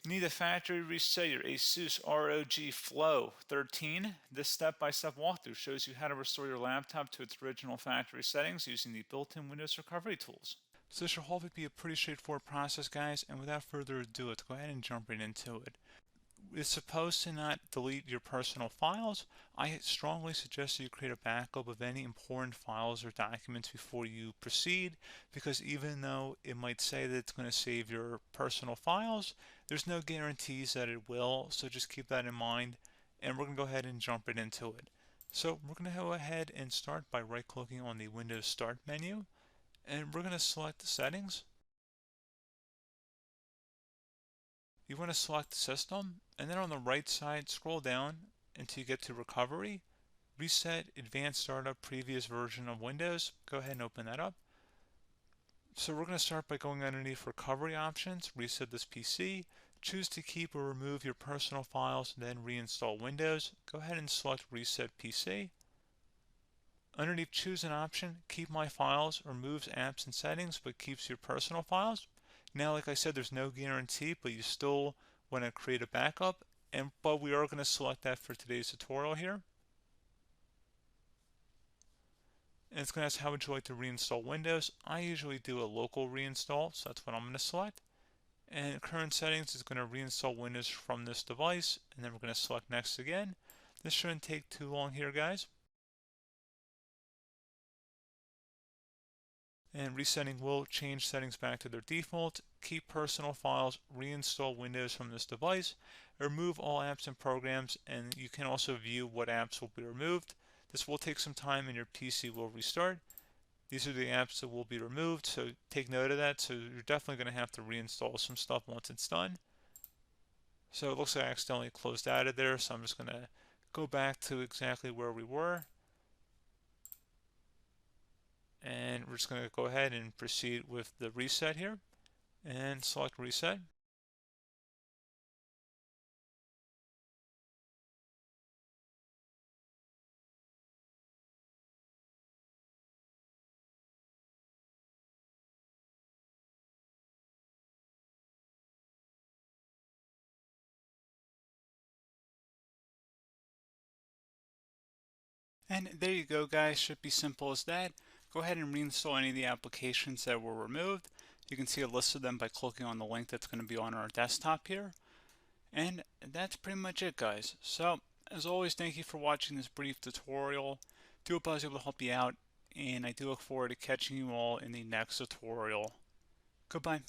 You need to factory reset your ASUS ROG Flow 13. This step-by-step walkthrough shows you how to restore your laptop to its original factory settings using the built-in Windows recovery tools. So this should hopefully be a pretty straightforward process, guys, and without further ado, let's go ahead and jump right into it. It's supposed to not delete your personal files. I strongly suggest that you create a backup of any important files or documents before you proceed, because even though it might say that it's going to save your personal files, there's no guarantees that it will, so just keep that in mind, and we're going to go ahead and jump right into it. So we're going to go ahead and start by right-clicking on the Windows Start menu, and we're going to select the settings. You want to select System, and then on the right side, scroll down until you get to Recovery. Reset Advanced Startup Previous Version of Windows. Go ahead and open that up. So we're going to start by going underneath Recovery Options, reset this PC, choose to keep or remove your personal files, then reinstall Windows. Go ahead and select Reset PC. Underneath Choose an option, Keep My Files removes apps and settings but keeps your personal files. Now, like I said, there's no guarantee, but you still want to create a backup, but we are going to select that for today's tutorial here. And it's going to ask how would you like to reinstall Windows. I usually do a local reinstall, so that's what I'm going to select. And current settings is going to reinstall Windows from this device, and then we're going to select next again. This shouldn't take too long here, guys. And resetting will change settings back to their default, keep personal files, reinstall Windows from this device, remove all apps and programs, and you can also view what apps will be removed. This will take some time and your PC will restart. These are the apps that will be removed, so take note of that. So you're definitely going to have to reinstall some stuff once it's done. So it looks like I accidentally closed out of there, so I'm just going to go back to exactly where we were. And we're just going to go ahead and proceed with the reset here and select reset. And there you go, guys. Should be simple as that. Go ahead and reinstall any of the applications that were removed. You can see a list of them by clicking on the link that's going to be on our desktop here. And that's pretty much it, guys. So, as always, thank you for watching this brief tutorial. Do hope I was able to help you out, and I do look forward to catching you all in the next tutorial. Goodbye.